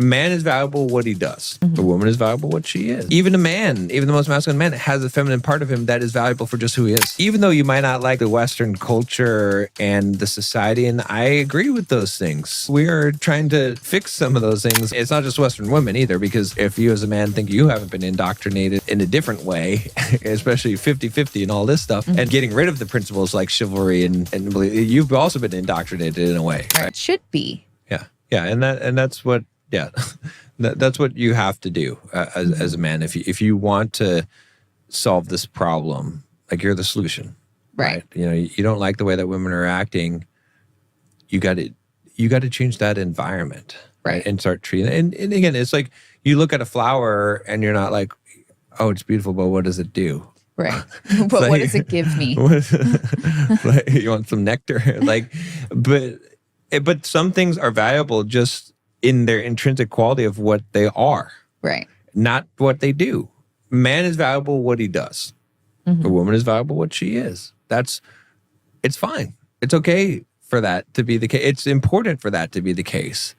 Man is valuable what he does. The woman is valuable what she is. Even a man, even the most masculine man, has a feminine part of him that is valuable for just who he is. Even though you might not like the Western culture and the society, and I agree with those things. We are trying to fix some of those things. It's not just Western women either, because if you as a man think you haven't been indoctrinated in a different way, especially 50-50 and all this stuff, and getting rid of the principles like chivalry and you've also been indoctrinated in a way. Right? It should be. Yeah, and that's what. Yeah, that's what you have to do as a man. If you want to solve this problem, like you're the solution, right? You know, you don't like the way that women are acting. You got to change that environment, right? And start treating. And again, it's like you look at a flower and you're not like, oh, it's beautiful, but what does it do? Right. But what does it give me? Like, you want some nectar, but some things are valuable just in their intrinsic quality of what they are. Right. Not what they do. Man is valuable what he does. The woman is valuable what she is. It's fine. It's okay for that to be the case. It's important for that to be the case.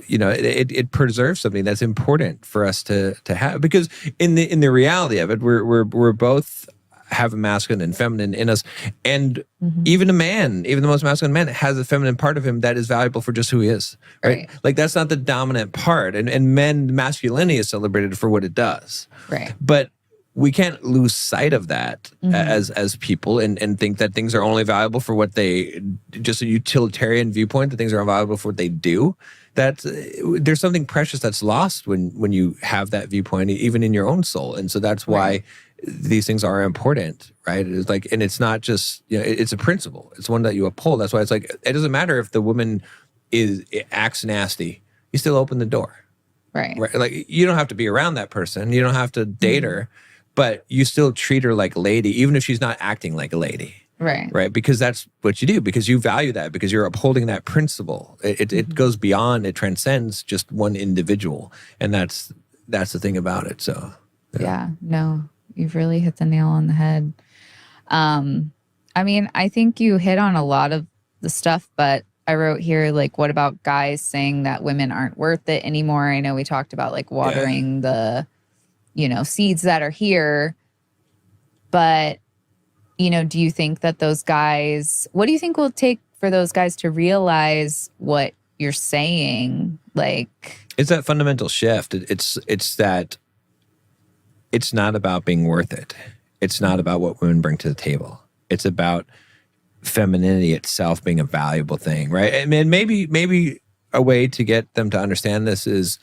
You know, it preserves something that's important for us to have, because in the reality of it, we're both have a masculine and feminine in us, and even a man, even the most masculine man, has a feminine part of him that is valuable for just who he is. Right? Like that's not the dominant part, and men, masculinity is celebrated for what it does. Right. But we can't lose sight of that as people and think that things are only valuable for what they, just a utilitarian viewpoint, that things are valuable for what they do. There's something precious that's lost when you have that viewpoint, even in your own soul. And so that's why these things are important, right? It's like, and it's not just, you know, it's a principle. It's one that you uphold. That's why it's like, it doesn't matter if the woman acts nasty, you still open the door. Right. Like, you don't have to be around that person. You don't have to date her, but you still treat her like a lady, even if she's not acting like a lady. Right. Because that's what you do, because you value that, because you're upholding that principle. It goes beyond, it transcends just one individual. And that's the thing about it. So, yeah, no, you've really hit the nail on the head. I mean, I think you hit on a lot of the stuff, but I wrote here, like, what about guys saying that women aren't worth it anymore? I know we talked about like watering the, you know, seeds that are here, but you know, do you think that those guys, what do you think will take for those guys to realize what you're saying? Like, it's that fundamental shift. It's that it's not about being worth it. It's not about what women bring to the table. It's about femininity itself being a valuable thing, right? And maybe a way to get them to understand this is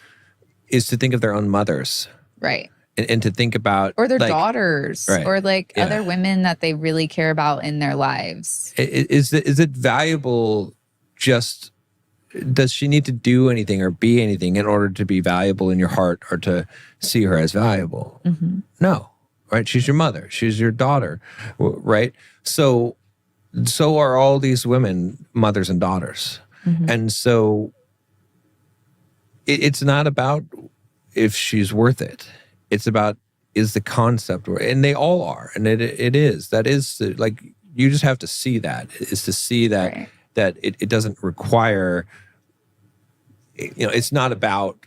to think of their own mothers. Right. And to think about, or their daughters, or like other women that they really care about in their lives. Is it valuable? Just, does she need to do anything or be anything in order to be valuable in your heart, or to see her as valuable? No, right? She's your mother. She's your daughter, right? So are all these women mothers and daughters, and so it's not about if she's worth it. It's about, is the concept, and they all are, and it is. That is, like, you just have to see that, is to see that that it doesn't require, you know, it's not about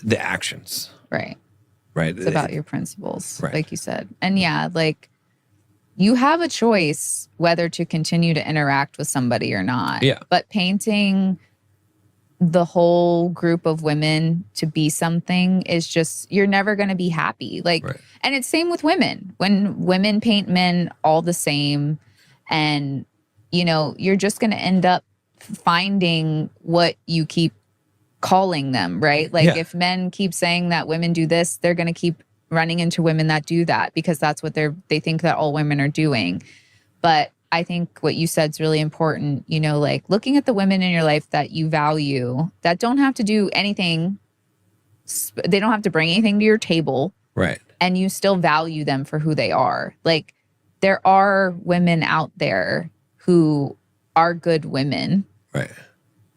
the actions. Right. It's about your principles, like you said. And yeah, like, you have a choice whether to continue to interact with somebody or not. Yeah. But painting the whole group of women to be something is just, you're never going to be happy. Like, and it's same with women. When women paint men all the same, and, you know, you're just going to end up finding what you keep calling them, right? Like, if men keep saying that women do this, they're going to keep running into women that do that, because that's what they think that all women are doing. But I think what you said is really important, you know, like looking at the women in your life that you value, that don't have to do anything. They don't have to bring anything to your table. Right. And you still value them for who they are. Like, there are women out there who are good women. Right.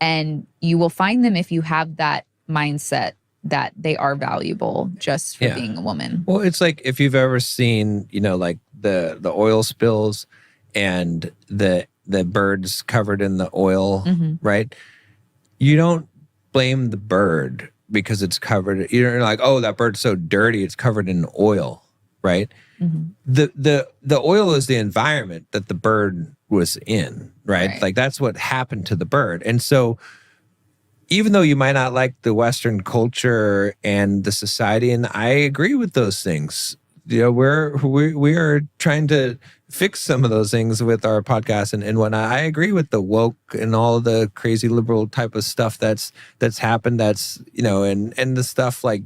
And you will find them if you have that mindset that they are valuable just for being a woman. Well, it's like, if you've ever seen, you know, like the oil spills and the birds covered in the oil, right? You don't blame the bird because it's covered. You're like, oh, that bird's so dirty, it's covered in oil, right? The oil is the environment that the bird was in, right? Like that's what happened to the bird. And so even though you might not like the Western culture and the society, and I agree with those things, we are trying to fix some of those things with our podcast and whatnot. I agree with the woke and all the crazy liberal type of stuff that's happened. That's and the stuff like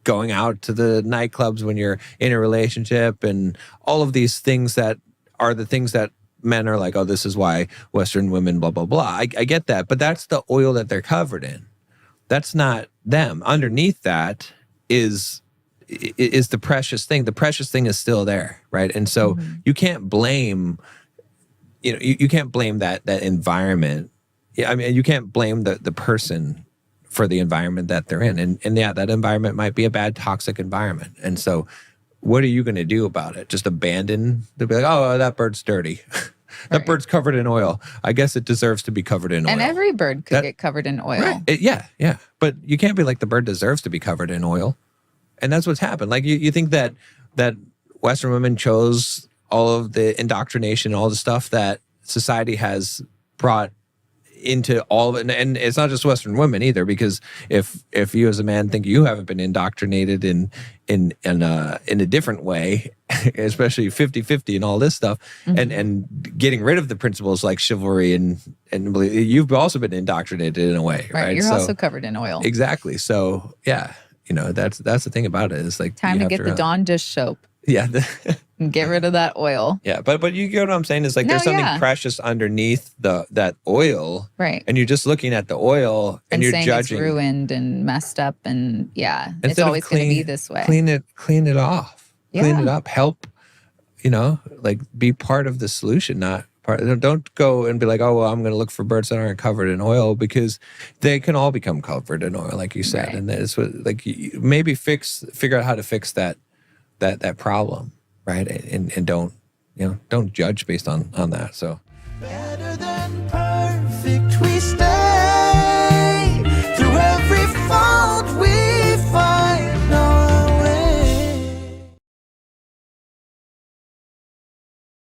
going out to the nightclubs when you're in a relationship and all of these things that are the things that men are like, oh, this is why Western women, blah, blah, blah. I get that. But that's the oil that they're covered in. That's not them. Underneath that is the precious thing. The precious thing is still there, right? And so you can't blame, you can't blame that environment. Yeah, I mean, you can't blame the person for the environment that they're in. And yeah, that environment might be a bad, toxic environment. And so what are you going to do about it? Just abandon? To be like, oh, that bird's dirty. That bird's covered in oil. I guess it deserves to be covered in oil. And every bird could get covered in oil. Right. Yeah. But you can't be like, the bird deserves to be covered in oil. And that's what's happened. Like you think that Western women chose all of the indoctrination, all the stuff that society has brought into all of it, and it's not just Western women either, because if you as a man think you haven't been indoctrinated in a different way, especially 50-50 and all this stuff, and getting rid of the principles like chivalry and you've also been indoctrinated in a way, right? You're also covered in oil. Exactly. So yeah, that's the thing about it. It's like time to get the Dawn dish soap. Yeah. And get rid of that oil. Yeah, but you get what I'm saying? Is like there's something precious underneath that oil. Right. And you're just looking at the oil and you're saying judging. It's ruined and messed up and Instead it's always going to be this way. Clean it off. Yeah. Clean it up. Help, like be part of the solution, not part. Don't go and be like, oh, well, I'm going to look for birds that aren't covered in oil, because they can all become covered in oil, like you said. Right. And that's what, like, maybe figure out how to fix that problem, right? And don't judge based on that. So